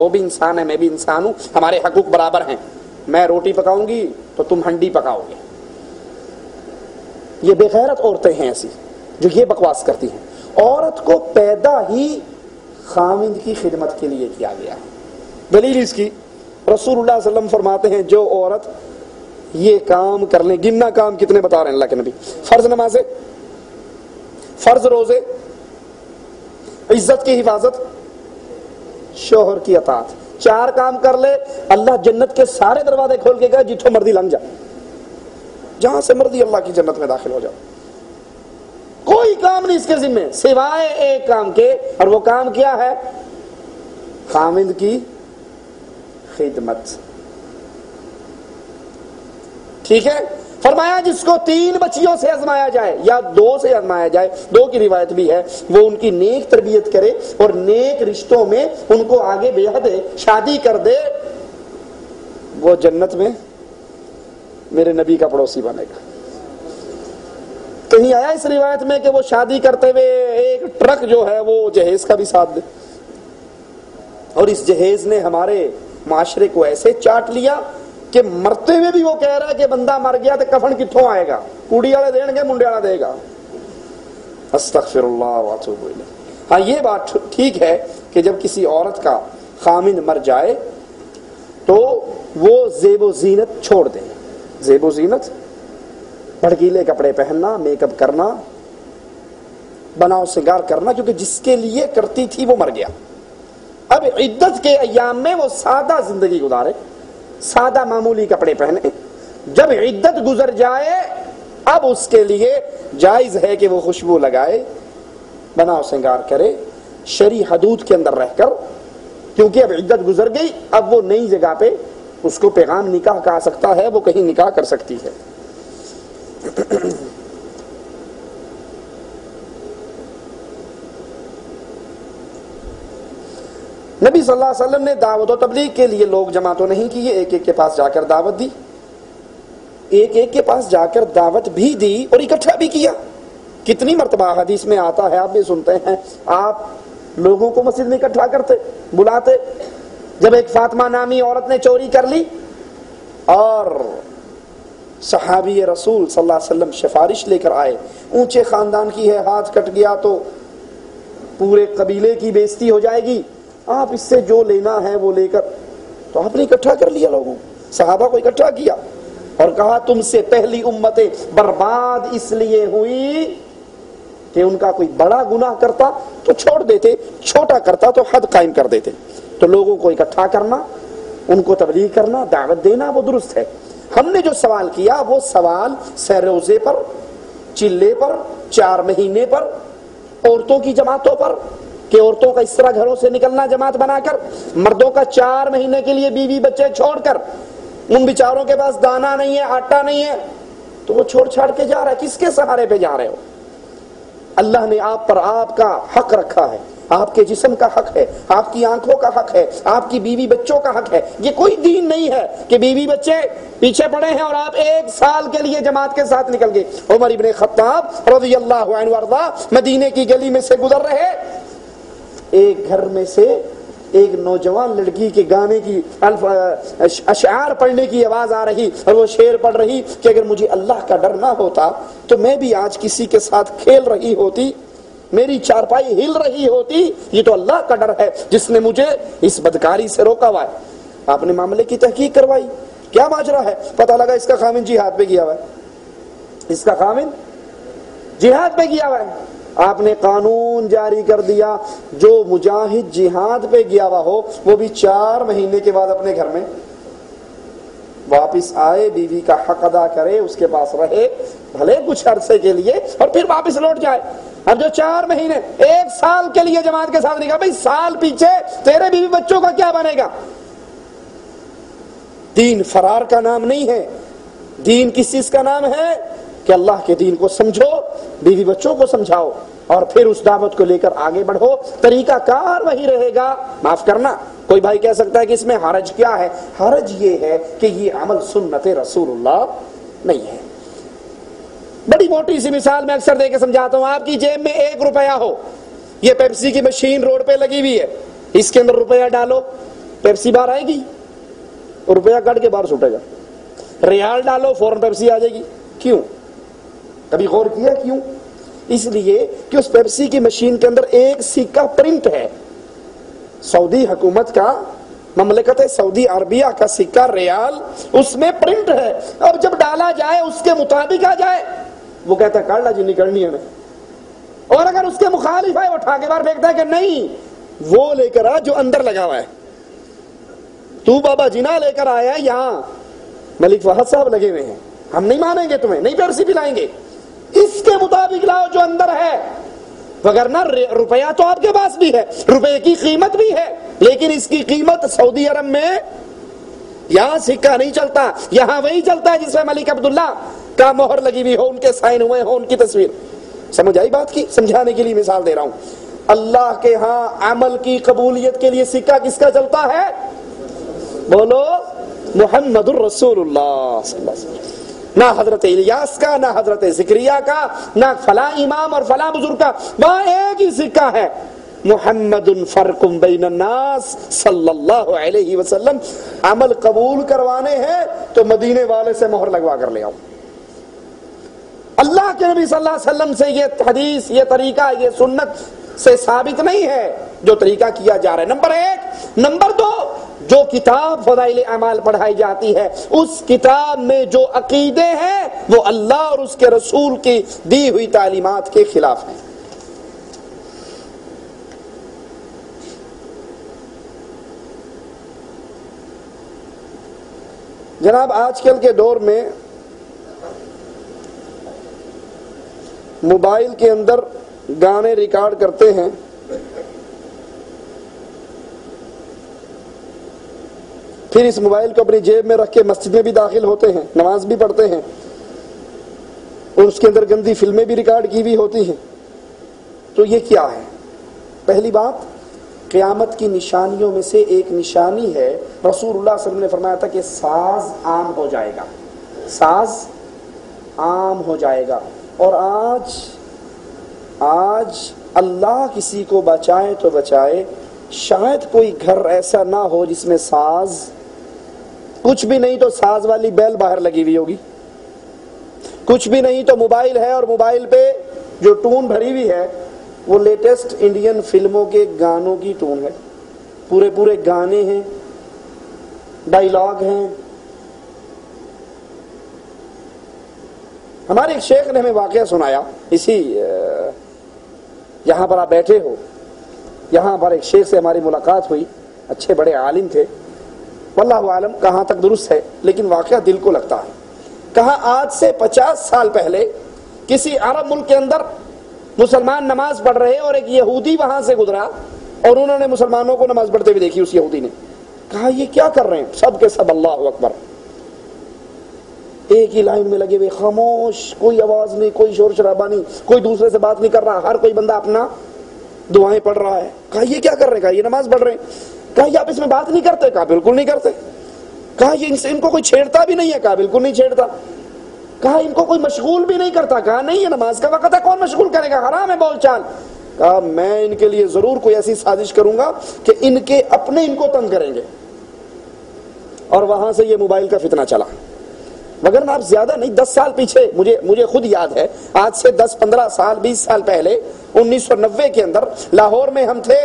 وہ بھی انسان ہے، میں بھی انسان ہوں، ہمارے حقوق برابر ہیں، میں روٹی پکاؤں گی تو تم ہنڈی پکاؤ گے۔ یہ بے غیرت عورتیں ہیں ایسی جو یہ بکواس کرتی ہیں۔ عورت کو پیدا ہی خاوند کی خدمت کے لیے کیا گیا ہے۔ دلیل اس کی رسول اللہ صلی اللہ علیہ وسلم فرماتے ہیں جو عورت یہ کام کر لیں، گننا کام کتنے بتا رہے ہیں اللہ کے نبی، فرض نمازیں، فرض روزے، عزت کی حفاظت، شوہر کی اطاعت، 4 کام کر لے، اللہ جنت کے سارے دروازے کھول کے گئے، جتھوں مرضی لنگ جا، جہاں سے مرضی اللہ کی جنت میں داخل ہو جاؤ۔ کوئی کام نہیں اس کے ذمہ سوائے ایک کام کے، اور وہ کام کیا ہے؟ خاوند کی خدمت۔ ٹھیک ہے، فرمایا جس کو 3 بچیوں سے آزمایا جائے یا 2 سے آزمایا جائے، 2 کی روایت بھی ہے، وہ ان کی نیک تربیت کرے اور نیک رشتوں میں ان کو آگے بیاہ دے، شادی کر دے، وہ جنت میں میرے نبی کا پڑوسی بنے گا۔ کہیں آیا اس روایت میں کہ وہ شادی کرتے ہوئے ایک ٹرک جو ہے وہ جہیز کا بھی ساتھ دے؟ اور اس جہیز نے ہمارے معاشرے کو ایسے چاٹ لیا کہ مرتے ہوئے بھی وہ کہہ رہا ہے کہ بندہ مر گیا تو کفن کتوں آئے گا، کوڑی والے دیں گے، منڈے والا دے گا۔ استغفر اللہ واتوب الیہ۔ ہاں یہ بات ٹھیک ہے کہ جب کسی عورت کا خامند مر جائے تو وہ زیب و زینت چھوڑ دے، زیب و زینت، بھڑکیلے کپڑے پہننا، میک اپ کرنا، بناؤ سنگار کرنا، کیونکہ جس کے لیے کرتی تھی وہ مر گیا۔ اب عدت کے ایام میں وہ سادہ زندگی گزارے، سادہ معمولی کپڑے پہنے، جب عدت گزر جائے اب اس کے لیے جائز ہے کہ وہ خوشبو لگائے، بناؤ سنگار کرے، شرعی حدود کے اندر رہ کر، کیونکہ اب عدت گزر گئی، اب وہ نئی جگہ پہ اس کو پیغام نکاح کا آ سکتا ہے، وہ کہیں نکاح کر سکتی ہے۔ نبی صلی اللہ علیہ وسلم نے دعوت و تبلیغ کے لیے لوگ جمع تو نہیں کیے، ایک ایک کے پاس جا کر دعوت دی، ایک ایک کے پاس جا کر دعوت بھی دی اور اکٹھا بھی کیا۔ کتنی مرتبہ حدیث میں آتا ہے، آپ بھی سنتے ہیں، آپ لوگوں کو مسجد میں اکٹھا کرتے، بلاتے۔ جب ایک فاطمہ نامی عورت نے چوری کر لی اور صحابی رسول صلی اللہ علیہ وسلم سفارش لے کر آئے، اونچے خاندان کی ہے، ہاتھ کٹ گیا تو پورے قبیلے کی بے عزتی ہو جائے گی، آپ اس سے جو لینا ہے وہ لے کر، تو آپ نے اکٹھا کر لیا، لوگوں صحابہ کو اکٹھا کیا اور کہا تم سے پہلی امتیں برباد اس لیے ہوئی کہ ان کا کوئی بڑا گناہ کرتا تو چھوڑ دیتے، چھوٹا کرتا تو حد قائم کر دیتے۔ تو لوگوں کو اکٹھا کرنا، ان کو تبلیغ کرنا، دعوت دینا، وہ درست ہے۔ ہم نے جو سوال کیا وہ سوال سہ روزے پر، چلے پر، 4 مہینے پر، عورتوں کی جماعتوں پر، کہ عورتوں کا اس طرح گھروں سے نکلنا جماعت بنا کر، مردوں کا 4 مہینے کے لیے بیوی بچے چھوڑ کر، ان بیچاروں کے پاس دانا نہیں ہے، آٹا نہیں ہے، تو وہ چھوڑ چھاڑ کے جا رہا ہے، کس کے سہارے پہ جا رہے ہو؟ اللہ نے آپ پر آپ کا حق رکھا ہے، آپ کے جسم کا حق ہے، آپ کی آنکھوں کا حق ہے، آپ کی بیوی بچوں کا حق ہے۔ یہ کوئی دین نہیں ہے کہ بیوی بچے پیچھے پڑے ہیں اور آپ 1 سال کے لیے جماعت کے ساتھ نکل گئے۔ عمر ابن خطاب رضی اللہ عنہ وارضا مدینے کی گلی میں سے گزر رہے، ایک گھر میں سے ایک نوجوان لڑکی کے گانے کی اشعار پڑھنے کی آواز آ رہی اور وہ شعر پڑھ رہی کہ اگر مجھے اللہ کا ڈر نہ ہوتا تو میں بھی آج کسی کے ساتھ کھیل رہی ہوتی، میری چارپائی ہل رہی ہوتی، یہ تو اللہ کا ڈر ہے جس نے مجھے اس بدکاری سے روکا ہوا ہے۔ آپ نے معاملے کی تحقیق کروائی، کیا ماجرا ہے؟ پتہ لگا اس کا خامن جہاد پہ گیا ہوا ہے، اس کا خامن جہاد پہ گیا ہوا ہے۔ آپ نے قانون جاری کر دیا جو مجاہد جہاد پہ گیا ہوا ہو وہ بھی 4 مہینے کے بعد اپنے گھر میں واپس آئے، بیوی کا حق ادا کرے، اس کے پاس رہے بھلے کچھ عرصے کے لیے اور پھر واپس لوٹ جائے۔ اب جو 4 مہینے 1 سال کے لیے جماعت کے ساتھ نکلا، بھائی سال پیچھے تیرے بیوی بچوں کا کیا بنے گا؟ دین فرار کا نام نہیں ہے، دین کس چیز کا نام ہے کہ اللہ کے دین کو سمجھو، بیوی بچوں کو سمجھاؤ اور پھر اس دعوت کو لے کر آگے بڑھو۔ طریقہ کار وہی رہے گا۔ معاف کرنا، کوئی بھائی کہہ سکتا ہے کہ اس میں حرج کیا ہے؟ حرج یہ ہے کہ یہ عمل سنت رسول اللہ نہیں ہے۔ بڑی موٹی سی مثال میں اکثر دے کے سمجھاتا ہوں، آپ کی جیب میں 1 روپیہ ہو، یہ پیپسی کی مشین روڈ پہ لگی ہوئی ہے، اس کے اندر روپیہ ڈالو، پیپسی باہر آئے گی اور روپیہ کٹ کے باہر چھوٹے گا. ریال ڈالو فوراً پیپسی آ جائے گی. کیوں؟ کبھی غور کیا کیوں؟ اس لیے کہ اس پیپسی کی مشین کے اندر ایک سکہ پرنٹ ہے. سعودی حکومت کا، مملکت سعودی عربیہ کا سکہ ریال، اس میں پرنٹ ہے. اب جب ڈالا جائے اس کے مطابق آ جائے، وہ کہتا ہے کر لا جی نکلنی ہے. اور اگر اس کے مخالف ہے وہ اٹھا کے باہر پھینکتا ہے کہ نہیں، وہ لے کر آ جو اندر لگا ہوا ہے. تو بابا جنا لے کر آیا ہے، یہاں ملک فہد صاحب لگے ہوئے ہیں، ہم نہیں مانیں گے تمہیں، نہیں پیپسی پلائیں گے، اس کے مطابق لاؤ جو اندر ہے. وگرنہ روپیہ تو آپ کے پاس بھی ہے، روپے کی قیمت بھی ہے، لیکن اس کی قیمت سعودی عرب میں یہاں سکہ نہیں چلتا. یہاں وہی چلتا ہے جس میں ملک عبداللہ کا مہر لگی ہوئی ہو، ان کے سائن ہوئے ہو، ان کی تصویر. سمجھ آئی بات کی؟ سمجھانے کے لیے مثال دے رہا ہوں. اللہ کے ہاں عمل کی قبولیت کے لیے سکہ کس کا چلتا ہے؟ بولو محمد الرسول اللہ صلی اللہ علیہ وسلم. نہ حضرت الیاس کا، نہ حضرت زکریا کا، نہ فلاں امام اور فلاں بزرگ کا. وہاں ایک ہی سکہ ہے، محمد فرق بین الناس صلی اللہ علیہ وسلم. عمل قبول کروانے ہیں تو مدینے والے سے مہر لگوا کر لے آؤ. اللہ کے نبی صلی اللہ علیہ وسلم سے یہ حدیث، یہ طریقہ، یہ سنت سے ثابت نہیں ہے جو طریقہ کیا جا رہا ہے. نمبر ایک. نمبر دو، جو کتاب فضائل اعمال پڑھائی جاتی ہے اس کتاب میں جو عقیدے ہیں وہ اللہ اور اس کے رسول کی دی ہوئی تعلیمات کے خلاف ہیں. جناب آج کل کے دور میں موبائل کے اندر گانے ریکارڈ کرتے ہیں، پھر اس موبائل کو اپنی جیب میں رکھ کے مسجد میں بھی داخل ہوتے ہیں، نماز بھی پڑھتے ہیں، اور اس کے اندر گندی فلمیں بھی ریکارڈ کی ہوئی ہوتی ہیں. تو یہ کیا ہے؟ پہلی بات، قیامت کی نشانیوں میں سے ایک نشانی ہے، رسول اللہ صلی اللہ علیہ وسلم نے فرمایا تھا کہ ساز عام ہو جائے گا. ساز عام ہو جائے گا. اور آج اللہ کسی کو بچائے تو بچائے، شاید کوئی گھر ایسا نہ ہو جس میں ساز، کچھ بھی نہیں تو ساز والی بیل باہر لگی ہوئی ہوگی، کچھ بھی نہیں تو موبائل ہے اور موبائل پہ جو ٹون بھری ہوئی ہے وہ لیٹسٹ انڈین فلموں کے گانوں کی ٹون ہے. پورے گانے ہیں، ڈائیلاگ ہیں. ہمارے ایک شیخ نے ہمیں واقعہ سنایا، اسی یہاں پر آپ بیٹھے ہو، یہاں پر ایک شیخ سے ہماری ملاقات ہوئی، اچھے بڑے عالم تھے، واللہ عالم کہاں تک درست ہے لیکن واقعہ دل کو لگتا ہے. کہا آج سے 50 سال پہلے کسی عرب ملک کے اندر مسلمان نماز پڑھ رہے اور ایک یہودی وہاں سے گزرا اور انہوں نے مسلمانوں کو نماز پڑھتے ہوئے دیکھی. اس یہودی نے کہا یہ کیا کر رہے ہیں؟ سب کے سب اللہ اکبر، ایک ہی لائن میں لگے ہوئے، خاموش، کوئی آواز نہیں، کوئی شور شرابہ نہیں، کوئی دوسرے سے بات نہیں کر رہا، ہر کوئی بندہ اپنا دعائیں پڑھ رہا ہے. کہا یہ کیا کر رہے ہیں؟ کہا یہ نماز پڑھ رہے ہیں. کہا یہ آپ اس میں بات نہیں کرتے؟ کہا بالکل نہیں کرتے. کہا یہ ان کو کوئی چھیڑتا بھی نہیں ہے؟ کہا بالکل نہیں چھیڑتا. کہا ان کو کوئی مشغول بھی نہیں کرتا؟ کہا نہیں، یہ نماز کا وقت ہے، کون مشغول کرے گا، حرام ہے بول چال. کہا میں ان کے لیے ضرور کوئی ایسی سازش کروں گا کہ ان کے اپنے ان کو تنگ کریں گے. اور وہاں سے یہ موبائل کا فتنہ چلا. مگر آپ زیادہ نہیں، 10 سال پیچھے، مجھے خود یاد ہے، آج سے 10-15 سال 20 سال پہلے 1990 کے اندر لاہور میں ہم تھے،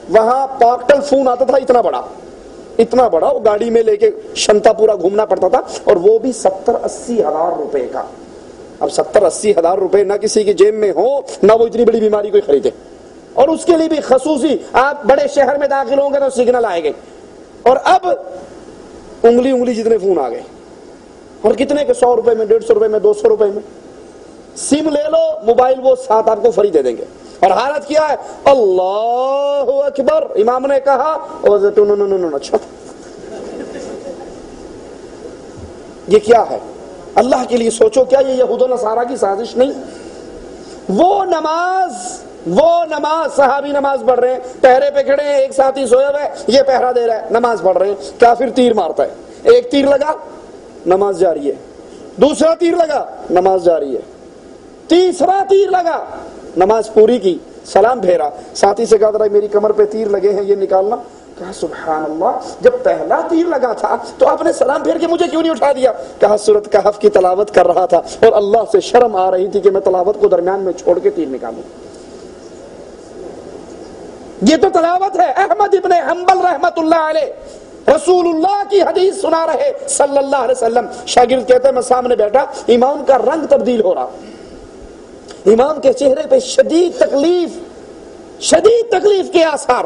وہاں پاکٹل فون آتا تھا، اتنا بڑا، وہ گاڑی میں لے کے شنتا پورا گھومنا پڑتا تھا، اور وہ بھی 70-80 ہزار روپے کا. اب 70-80 ہزار روپے نہ کسی کی جیب میں ہو، نہ وہ اتنی بڑی بیماری کوئی خریدے، اور اس کے لیے بھی خصوصی آپ بڑے شہر میں داخل ہوں گے تو سگنل آئے گے. اور اب انگلی جتنے فون آ گئے، اور کتنے کے 100 روپے میں، 150 روپے میں، 200 روپے میں. سم لے لو، موبائل وہ ساتھ آپ کو فری دے دیں گے. اور حالت کیا ہے؟ اللہ اکبر، امام نے کہا، اچھا یہ کیا ہے؟ اللہ کے لیے سوچو، کیا یہ یہود و نصارہ کی سازش نہیں؟ وہ نماز صحابی نماز پڑھ رہے ہیں، پہرے پہ کھڑے ہیں، ایک ساتھی سویا ہوا ہے، یہ پہرا دے رہا ہے، نماز پڑھ رہے ہیں. کافر تیر مارتا ہے، ایک تیر لگا، نماز جاری ہے، دوسرا تیر لگا، نماز جاری ہے، تیسرا تیر لگا، نماز پوری کی، سلام پھیرا. ساتھی سے کہا میری کمر پہ تیر لگے ہیں، یہ نکالنا. کہا سبحان اللہ، جب پہلا تیر لگا تھا تو آپ نے سلام پھیر کے مجھے کیوں نہیں اٹھا دیا؟ کہا سورۃ کہف کی تلاوت کر رہا تھا اور اللہ سے شرم آ رہی تھی کہ میں تلاوت کو درمیان میں چھوڑ کے تیر نکالوں۔ یہ تو تلاوت ہے۔ احمد ابن حنبل رحمت اللہ علیہ رسول اللہ کی حدیث سنا رہے صلی اللہ علیہ وسلم، شاگرد کہتے ہیں میں سامنے بیٹھا، امام کا رنگ تبدیل ہو رہا، امام کے چہرے پہ شدید تکلیف کے آثار۔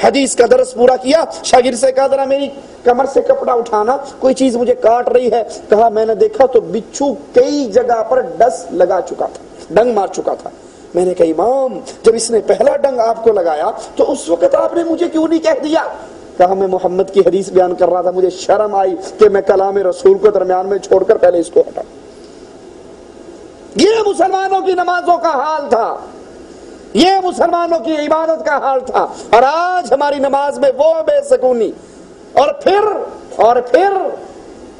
حدیث کا درس پورا کیا، شاگرد سے کہا ذرا میری کمر سے کپڑا اٹھانا، کوئی چیز مجھے کاٹ رہی ہے۔ کہا میں نے دیکھا تو بچھو کئی جگہ پر ڈس لگا چکا تھا، ڈنگ مار چکا تھا۔ میں نے کہا امام جب اس نے پہلا ڈنگ آپ کو لگایا تو اس وقت آپ نے مجھے کیوں نہیں کہہ دیا؟ کہا میں محمد کی حدیث بیان کر رہا تھا، مجھے شرم آئی کہ میں کلام رسول کو درمیان میں چھوڑ کر پہلے اس کو ہٹا۔ یہ مسلمانوں کی نمازوں کا حال تھا، یہ مسلمانوں کی عبادت کا حال تھا، اور آج ہماری نماز میں وہ بے سکونی، اور پھر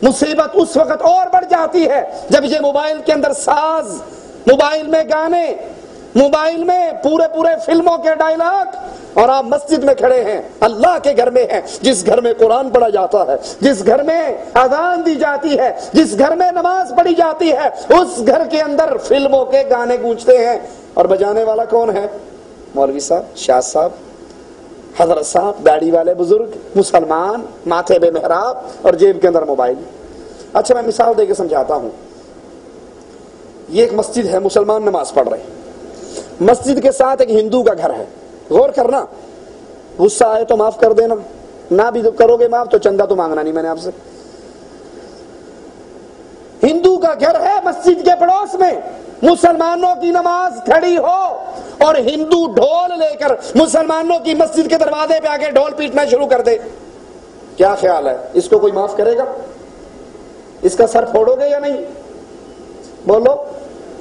مصیبت اس وقت اور بڑھ جاتی ہے جب یہ موبائل کے اندر ساز، موبائل میں گانے، موبائل میں پورے فلموں کے ڈائلاگ، اور آپ مسجد میں کھڑے ہیں، اللہ کے گھر میں ہیں، جس گھر میں قرآن پڑھا جاتا ہے، جس گھر میں اذان دی جاتی ہے، جس گھر میں نماز پڑھی جاتی ہے، اس گھر کے اندر فلموں کے گانے گونجتے ہیں، اور بجانے والا کون ہے؟ مولوی صاحب، شاہ صاحب، حضرت صاحب، داڑھی والے بزرگ، مسلمان، ماتھے بے محراب اور جیب کے اندر موبائل۔ اچھا میں مثال دے کے سمجھاتا ہوں۔ یہ ایک مسجد ہے، مسلمان نماز پڑھ رہے ہیں، مسجد کے ساتھ ایک ہندو کا گھر ہے۔ غور کرنا، غصہ آئے تو معاف کر دینا، نہ بھی کرو گے معاف تو چندہ تو مانگنا نہیں میں نے آپ سے۔ ہندو کا گھر ہے، مسجد کے پڑوس میں مسلمانوں کی نماز کھڑی ہو اور ہندو ڈھول لے کر مسلمانوں کی مسجد کے دروازے پہ آ کے ڈھول پیٹنا شروع کر دے، کیا خیال ہے اس کو کوئی معاف کرے گا؟ اس کا سر پھوڑو گے یا نہیں؟ بولو،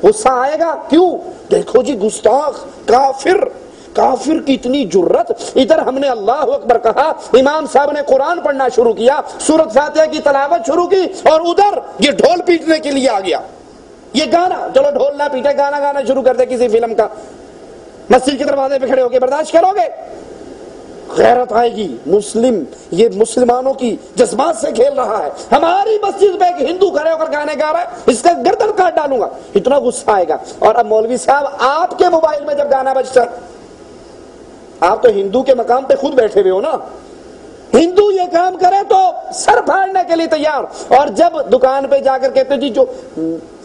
غصہ آئے گا؟ کیوں؟ دیکھو جی گستاخ، کافر کی اتنی جرت۔ ادھر ہم نے اللہ اکبر کہا، امام صاحب نے قرآن پڑھنا شروع کیا، سورۃ فاتحہ کی تلاوت شروع کی، اور ادھر یہ ڈھول پیٹنے کے لیے آ گیا۔ یہ گانا، چلو ڈھول نہ پیٹے، گانا گانا شروع کر دے کسی فلم کا، مسجد کے دروازے پہ کھڑے ہو کے برداشت کرو گے؟ غیرت آئے گی۔ مسلم یہ مسلمانوں کی جذبات سے کھیل رہا ہے، ہماری مسجد پہ ایک ہندو کھڑے ہو کر گانے گا رہا ہے، اس کا گردن کاٹ ڈالوں گا، اتنا غصہ آئے گا۔ اور اب مولوی صاحب آپ کے موبائل میں جب گانا بجتا ہے، آپ تو ہندو کے مقام پہ خود بیٹھے ہوئے ہو نا، ہندو یہ کام کرے تو سر پھاڑنے کے لیے تیار، اور جب دکان پہ جا کر کہتے جی جو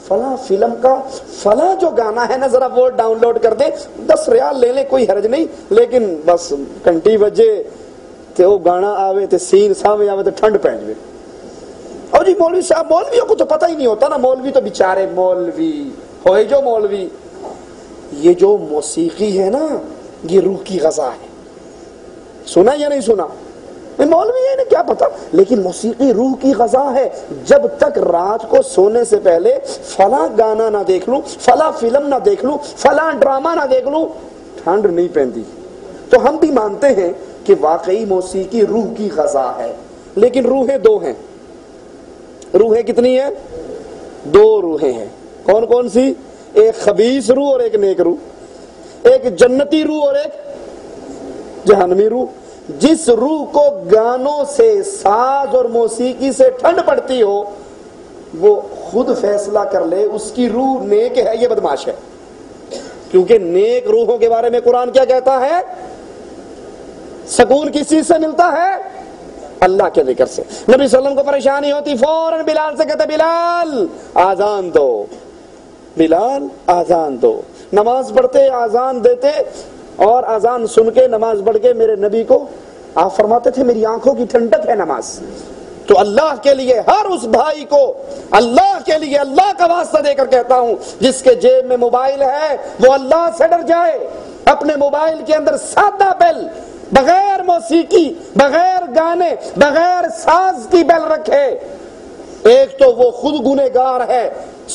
فلاں فلم کا فلاں جو گانا ہے نا ذرا وہ ڈاؤن لوڈ کر دے، 10 ریال لے لے کوئی حرج نہیں، لیکن بس کنٹی بجے تے وہ گانا آوے تے سین سامنے آوے تے ٹھنڈ پہ جائے۔ اور جی مولوی صاحب، مولویوں کو تو پتہ ہی نہیں ہوتا نا، مولوی تو بیچارے مولوی ہوئے جو مولوی، یہ جو موسیقی ہے نا یہ روح کی غذا ہے۔ سنا یا نہیں سنا؟ مولوی ہے نا کیا پتا، لیکن موسیقی روح کی غذا ہے۔ جب تک رات کو سونے سے پہلے فلاں گانا نہ دیکھ لوں، فلاں فلم نہ دیکھ لوں، فلاں ڈرامہ نہ دیکھ لوں، ٹھنڈ نہیں پہنتی۔ تو ہم بھی مانتے ہیں کہ واقعی موسیقی روح کی غذا ہے، لیکن روحیں دو ہیں۔ روحیں کتنی ہیں؟ 2 روحیں ہیں۔ کون کون سی؟ ایک خبیث روح اور ایک نیک روح، ایک جنتی روح اور ایک جہنمی روح۔ جس روح کو گانوں سے، ساز اور موسیقی سے ٹھنڈ پڑتی ہو، وہ خود فیصلہ کر لے اس کی روح نیک ہے یہ بدماش ہے، کیونکہ نیک روحوں کے بارے میں قرآن کیا کہتا ہے؟ سکون کس چیز سے ملتا ہے؟ اللہ کے ذکر سے۔ نبی صلی اللہ علیہ وسلم کو پریشانی ہوتی، فوراً بلال سے کہتے بلال آزان دو، بلال آزان دو۔ نماز پڑھتے، آزان دیتے، اور اذان سن کے نماز پڑھ کے میرے نبی کو آپ فرماتے تھے میری آنکھوں کی ٹھنڈک ہے نماز۔ تو اللہ کے لیے ہر اس بھائی کو، اللہ کے لیے اللہ کا واسطہ دے کر کہتا ہوں، جس کے جیب میں موبائل ہے وہ اللہ سے ڈر جائے، اپنے موبائل کے اندر سادہ بیل، بغیر موسیقی، بغیر گانے، بغیر ساز کی بیل رکھے۔ ایک تو وہ خود گنہگار ہے،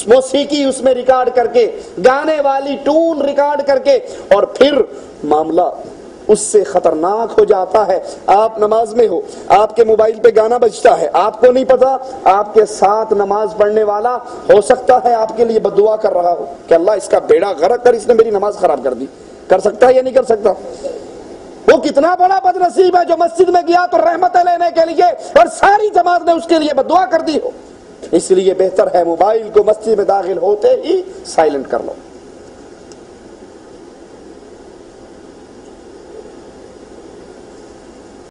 موسیقی اس میں ریکارڈ کر کے، گانے والی ٹون ریکارڈ کر کے، اور پھر معاملہ اس سے خطرناک ہو جاتا ہے۔ آپ نماز میں ہو، آپ کے موبائل پہ گانا بجتا ہے، آپ کو نہیں پتا، آپ کے ساتھ نماز پڑھنے والا ہو سکتا ہے آپ کے لیے بد دعا کر رہا ہو کہ اللہ اس کا بیڑا غرق کر، اس نے میری نماز خراب کر دی۔ کر سکتا ہے یا نہیں کر سکتا؟ وہ کتنا بڑا بدنصیب ہے جو مسجد میں گیا تو رحمتیں لینے کے لیے اور ساری جماعت نے اس کے لیے بد دعا کر دی ہو۔ اس لیے بہتر ہے موبائل کو مسجد میں داخل ہوتے ہی سائلنٹ کر لو۔